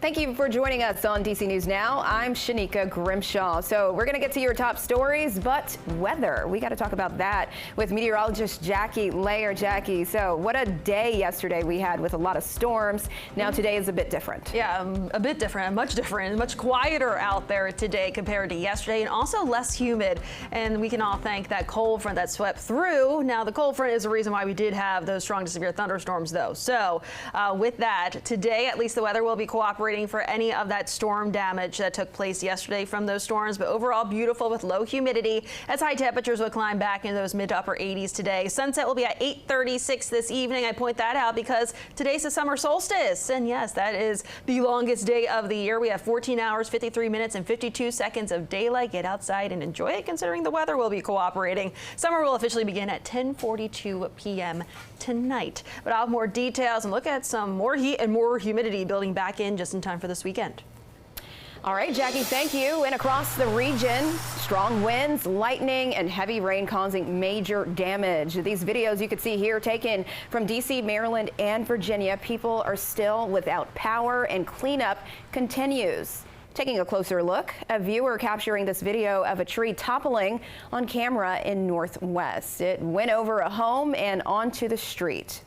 Thank you for joining us on DC News Now. I'm Shanika Grimshaw. So we're going to get to your top stories, but weather. We got to talk about that with meteorologist Jackie Layer. Jackie, so what a day yesterday we had with a lot of storms. Now today is a bit different. Yeah, a bit different, much quieter out there today compared to yesterday, and also less humid. And we can all thank that cold front that swept through. Now the cold front is the reason why we did have those strong to severe thunderstorms though. So with that, today at least the weather will be cooperating for any of that storm damage that took place yesterday from those storms, but overall beautiful with low humidity as high temperatures will climb back into those mid to upper 80s today. Sunset will be at 8:36 this evening. I point that out because today's the summer solstice, and yes, that is the longest day of the year. We have 14 hours, 53 minutes, and 52 seconds of daylight. Get outside and enjoy it, considering the weather will be cooperating. Summer will officially begin at 10:42 p.m. tonight. But I'll have more details and look at some more heat and more humidity building back in just in time for this weekend. All right, Jackie, thank you. And across the region, strong winds, lightning, and heavy rain causing major damage. These videos you can see here taken from D.C., Maryland, and Virginia. People are still without power and cleanup continues. Taking a closer look, a viewer capturing this video of a tree toppling on camera in Northwest. It went over a home and onto the street.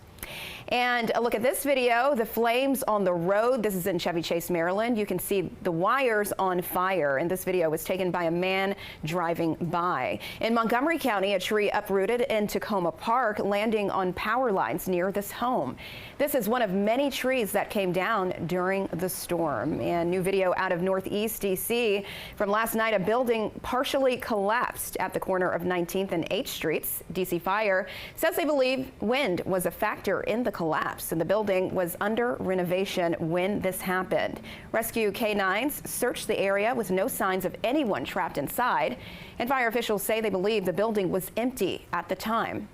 And a look at this video, the flames on the road. This is in Chevy Chase, Maryland. You can see the wires on fire, and this video was taken by a man driving by. In Montgomery County, a tree uprooted in Tacoma Park, landing on power lines near this home. This is one of many trees that came down during the storm. And new video out of Northeast DC from last night, a building partially collapsed at the corner of 19th and 8th Streets. DC Fire says they believe wind was a factor in the collapse, and the building was under renovation when this happened. Rescue K9s searched the area with no signs of anyone trapped inside, and fire officials say they believe the building was empty at the time.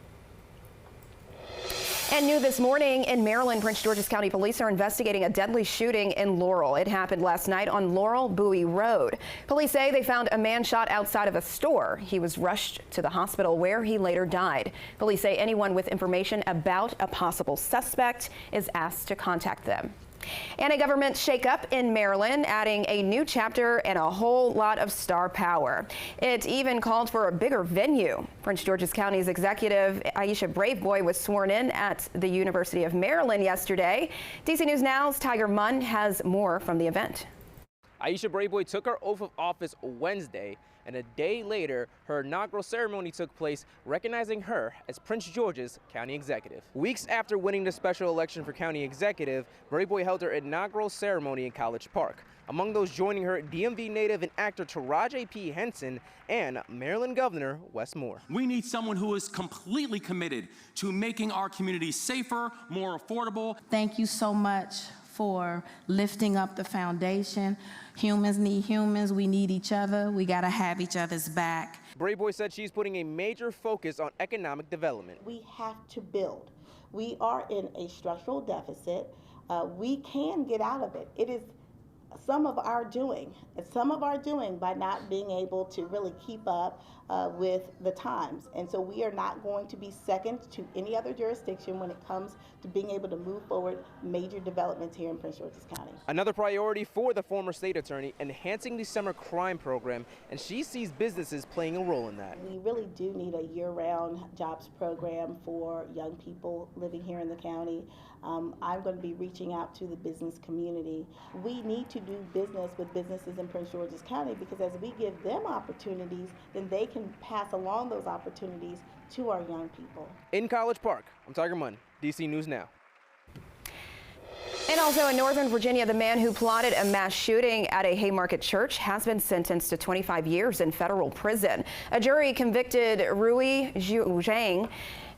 And new this morning in Maryland, Prince George's County Police are investigating a deadly shooting in Laurel. It happened last night on Laurel Bowie Road. Police say they found a man shot outside of a store. He was rushed to the hospital where he later died. Police say anyone with information about a possible suspect is asked to contact them. And a government shakeup in Maryland, adding a new chapter and a whole lot of star power. It even called for a bigger venue. Prince George's County's executive Aisha Braveboy was sworn in at the University of Maryland yesterday. DC News Now's Tiger Munn has more from the event. Aisha Braveboy took her oath of office Wednesday, and a day later, her inaugural ceremony took place, recognizing her as Prince George's County Executive. Weeks after winning the special election for County Executive, Braveboy held her inaugural ceremony in College Park. Among those joining her, DMV native and actor Taraji P. Henson and Maryland Governor Wes Moore. We need someone who is completely committed to making our community safer, more affordable. Thank you so much for lifting up the foundation. Humans need humans. We need each other. We got to have each other's back. Braveboy said she's putting a major focus on economic development. We have to build. We are in a structural deficit. We can get out of it. It is some of our doing. It's some of our doing by not being able to really keep up with the times. And so we are not going to be second to any other jurisdiction when it comes to being able to move forward major developments here in Prince George's County. Another priority for the former state attorney, enhancing the summer crime program, and she sees businesses playing a role in that. We really do need a year-round jobs program for young people living here in the county. I'm going to be reaching out to the business community. We need to do business with businesses in Prince George's County, because as we give them opportunities, then they can pass along those opportunities to our young people. In College Park, I'm Tiger Munn, DC News Now. And also in Northern Virginia, the man who plotted a mass shooting at a Haymarket church has been sentenced to 25 years in federal prison. A jury convicted Rui Zhang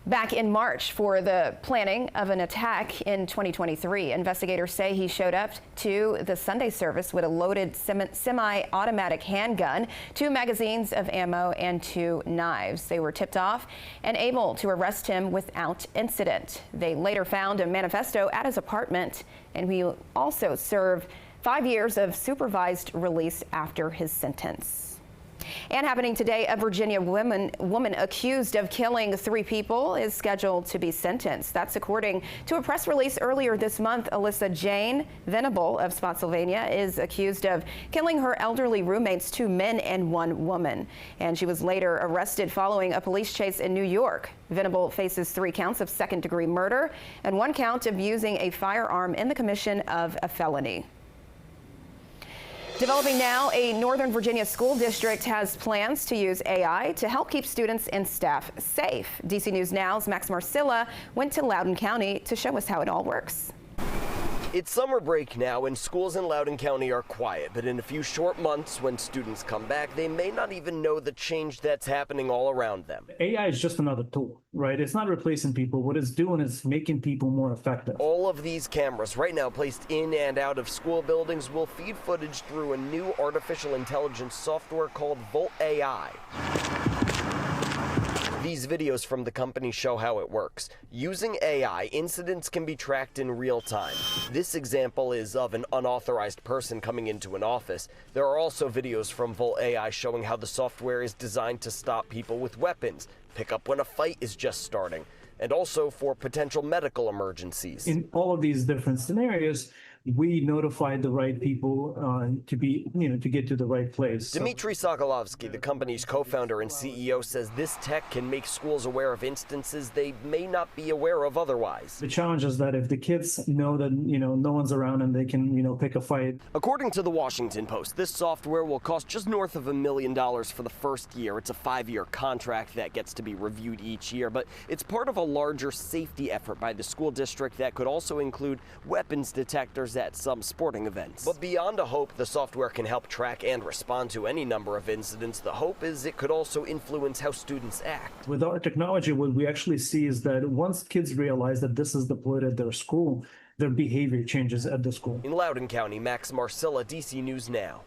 back in March for the planning of an attack in 2023. Investigators say he showed up to the Sunday service with a loaded semi-automatic handgun, 2 magazines of ammo, and 2 knives. They were tipped off and able to arrest him without incident. They later found a manifesto at his apartment, and he also served 5 years of supervised release after his sentence. And happening today, a Virginia woman accused of killing 3 people is scheduled to be sentenced. That's according to a press release earlier this month. Alyssa Jane Venable of Spotsylvania is accused of killing her elderly roommates, 2 men and 1 woman. And she was later arrested following a police chase in New York. Venable faces 3 counts of second-degree murder and 1 count of using a firearm in the commission of a felony. Developing now, a Northern Virginia school district has plans to use AI to help keep students and staff safe. DC News Now's Max Marcilla went to Loudoun County to show us how it all works. It's summer break now and schools in Loudoun County are quiet, but in a few short months when students come back, they may not even know the change that's happening all around them. AI is just another tool, right? It's not replacing people. What it's doing is making people more effective. All of these cameras right now placed in and out of school buildings will feed footage through a new artificial intelligence software called Volt AI. These videos from the company show how it works. Using AI, incidents can be tracked in real time. This example is of an unauthorized person coming into an office. There are also videos from Volt AI showing how the software is designed to stop people with weapons, pick up when a fight is just starting, and also for potential medical emergencies. In all of these different scenarios, we notified the right people to get to the right place. Dmitry Sokolovsky, the company's co-founder and CEO, says this tech can make schools aware of instances they may not be aware of otherwise. The challenge is that if the kids know that no one's around and they can pick a fight. According to the Washington Post, this software will cost just north of $1 million for the first year. It's a 5-year contract that gets to be reviewed each year, but it's part of a larger safety effort by the school district that could also include weapons detectors at some sporting events. But beyond a hope the software can help track and respond to any number of incidents, the hope is it could also influence how students act. With our technology, what we actually see is that once kids realize that this is deployed at their school, their behavior changes at the school. In Loudoun County, Max Marcilla, DC News Now.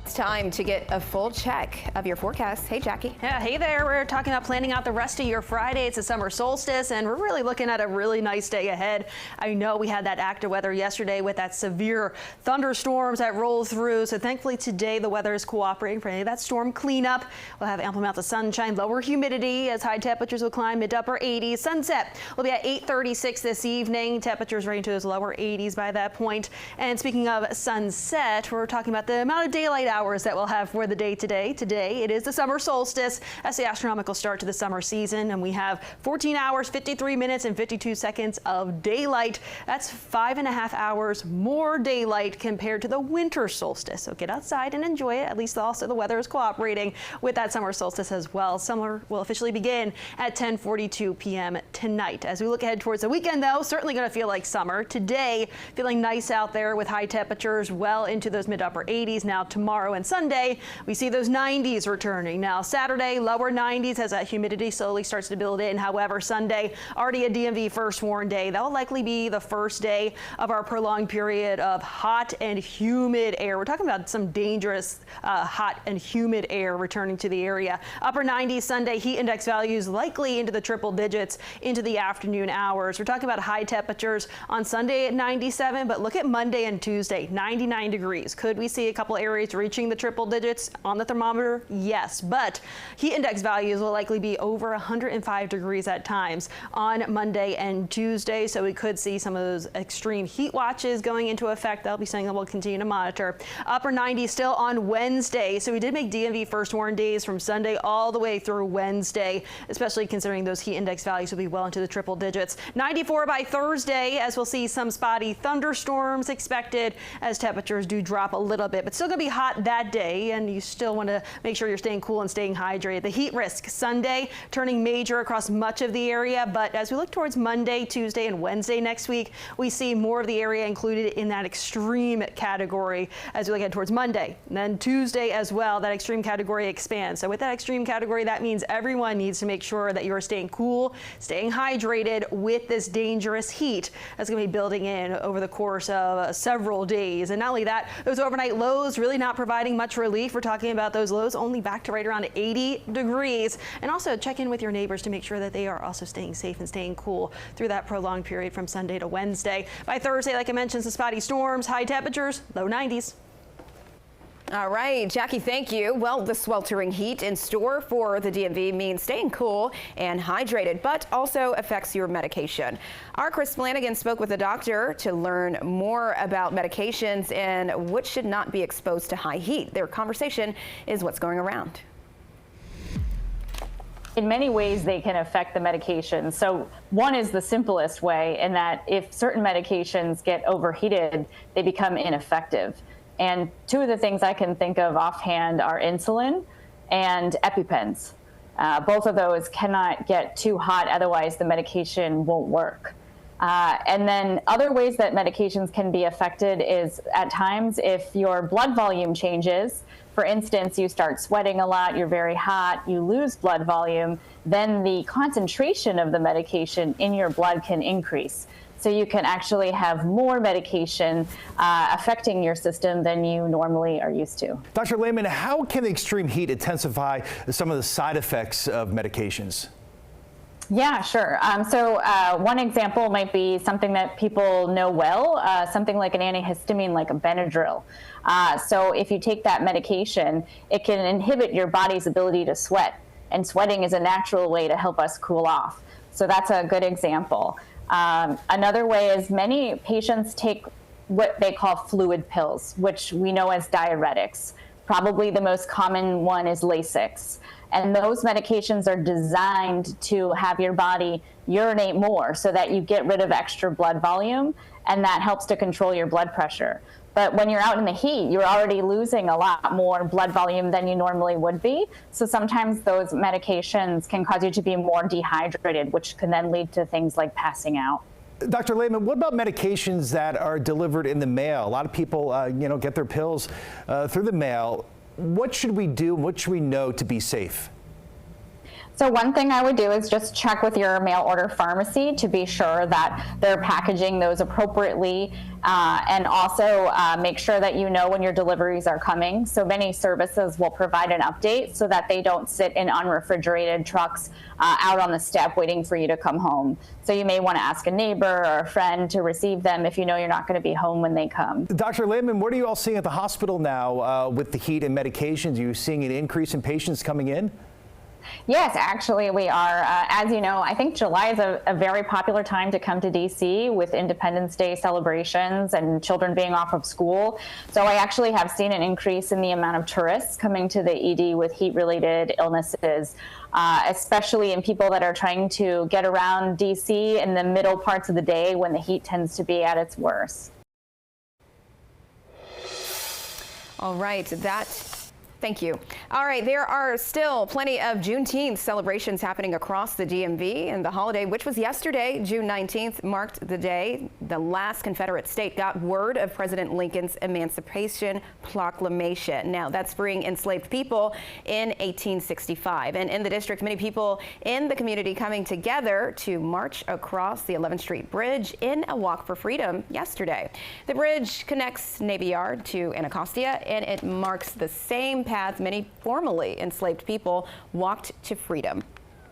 It's time to get a full check of your forecast. Hey, Jackie. Yeah, hey there. We're talking about planning out the rest of your Friday. It's the summer solstice, and we're really looking at a really nice day ahead. I know we had that active weather yesterday with that severe thunderstorms that rolled through. So thankfully today the weather is cooperating for any of that storm cleanup. We'll have ample amounts of sunshine, lower humidity as high temperatures will climb mid to upper 80s. Sunset will be at 8:36 this evening. Temperatures range to those lower 80s by that point. And speaking of sunset, we're talking about the amount of daylight hours that we'll have for the day today. Today it is the summer solstice. That's the astronomical start to the summer season, and we have 14 hours, 53 minutes, and 52 seconds of daylight. That's 5.5 hours more daylight compared to the winter solstice. So get outside and enjoy it. At least also the weather is cooperating with that summer solstice as well. Summer will officially begin at 10:42 p.m. tonight. As we look ahead towards the weekend, though, certainly going to feel like summer. Today, feeling nice out there with high temperatures well into those mid upper 80s. Now tomorrow and Sunday, we see those 90s returning. Now Saturday, lower 90s as that humidity slowly starts to build in. However, Sunday, already a DMV first warn day. That will likely be the first day of our prolonged period of hot and humid air. We're talking about some dangerous hot and humid air returning to the area. Upper 90s Sunday, heat index values likely into the triple digits into the afternoon hours. We're talking about high temperatures on Sunday at 97, but look at Monday and Tuesday, 99 degrees. Could we see a couple areas reaching the triple digits on the thermometer? Yes, but heat index values will likely be over 105 degrees at times on Monday and Tuesday, so we could see some of those extreme heat watches going into effect. That'll be something that we'll continue to monitor. Upper 90s still on Wednesday, so we did make DMV first warn days from Sunday all the way through Wednesday, especially considering those heat index values will be well into the triple digits. 94 by Thursday, as we'll see some spotty thunderstorms expected as temperatures do drop a little bit, but still going to be hot that day, and you still want to make sure you're staying cool and staying hydrated. The heat risk Sunday turning major across much of the area, but as we look towards Monday, Tuesday, and Wednesday next week, we see more of the area included in that extreme category as we look ahead towards Monday. And then Tuesday as well, that extreme category expands. So with that extreme category, that means everyone needs to make sure that you're staying cool, staying hydrated with this dangerous heat that's going to be building in over the course of several days. And not only that, those overnight lows really not providing providing much relief. We're talking about those lows only back to right around 80 degrees. And also check in with your neighbors to make sure that they are also staying safe and staying cool through that prolonged period from Sunday to Wednesday. By Thursday, like I mentioned, some spotty storms, high temperatures, low 90s. All right, Jackie, thank you. Well, the sweltering heat in store for the DMV means staying cool and hydrated, but also affects your medication. Our Chris Flanagan spoke with a doctor to learn more about medications and what should not be exposed to high heat. Their conversation is what's going around. In many ways, they can affect the medication. So one is the simplest way, in that if certain medications get overheated, they become ineffective. And two of the things I can think of offhand are insulin and EpiPens. Both of those cannot get too hot, otherwise the medication won't work. And then other ways that medications can be affected is at times if your blood volume changes. For instance, you start sweating a lot, you're very hot, you lose blood volume, then the concentration of the medication in your blood can increase. So you can actually have more medication affecting your system than you normally are used to. Dr. Lehman, how can the extreme heat intensify some of the side effects of medications? Yeah, sure. So one example might be something that people know well, something like an antihistamine, like a Benadryl. So if you take that medication, it can inhibit your body's ability to sweat. And sweating is a natural way to help us cool off. So that's a good example. Another way is many patients take what they call fluid pills, which we know as diuretics. Probably the most common one is Lasix. And those medications are designed to have your body urinate more so that you get rid of extra blood volume, and that helps to control your blood pressure. But when you're out in the heat, you're already losing a lot more blood volume than you normally would be. So sometimes those medications can cause you to be more dehydrated, which can then lead to things like passing out. Dr. Lehman, what about medications that are delivered in the mail? A lot of people, get their pills through the mail. What should we do? What should we know to be safe? So one thing I would do is just check with your mail order pharmacy to be sure that they're packaging those appropriately, and also make sure that you know when your deliveries are coming. So many services will provide an update so that they don't sit in unrefrigerated trucks out on the step waiting for you to come home. So you may want to ask a neighbor or a friend to receive them if you know you're not going to be home when they come. Dr. Lehman, what are you all seeing at the hospital now with the heat and medications? Are you seeing an increase in patients coming in? Yes, actually we are. As you know, I think July is a very popular time to come to DC with Independence Day celebrations and children being off of school. So I actually have seen an increase in the amount of tourists coming to the ED with heat-related illnesses, especially in people that are trying to get around DC in the middle parts of the day when the heat tends to be at its worst. All right, thank you. All right, there are still plenty of Juneteenth celebrations happening across the DMV, and the holiday, which was yesterday, June 19th, marked the day the last Confederate state got word of President Lincoln's Emancipation Proclamation. Now, that's freeing enslaved people in 1865. And in the district, many people in the community coming together to march across the 11th Street Bridge in a walk for freedom yesterday. The bridge connects Navy Yard to Anacostia, and it marks the same path many formerly enslaved people walked to freedom.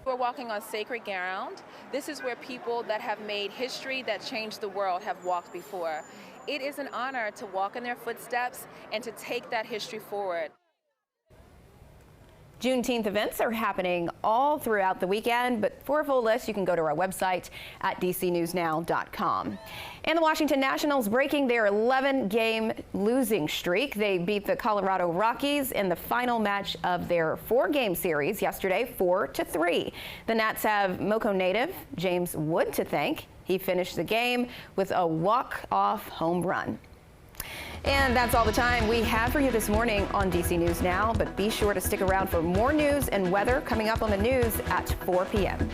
We're walking on sacred ground. This is where people that have made history that changed the world have walked before. It is an honor to walk in their footsteps and to take that history forward. Juneteenth events are happening all throughout the weekend, but for a full list, you can go to our website at dcnewsnow.com. And the Washington Nationals breaking their 11-game losing streak. They beat the Colorado Rockies in the final match of their 4-game series yesterday, 4-3. The Nats have Moco native James Wood to thank. He finished the game with a walk-off home run. And that's all the time we have for you this morning on DC News Now, but be sure to stick around for more news and weather coming up on the news at 4 p.m.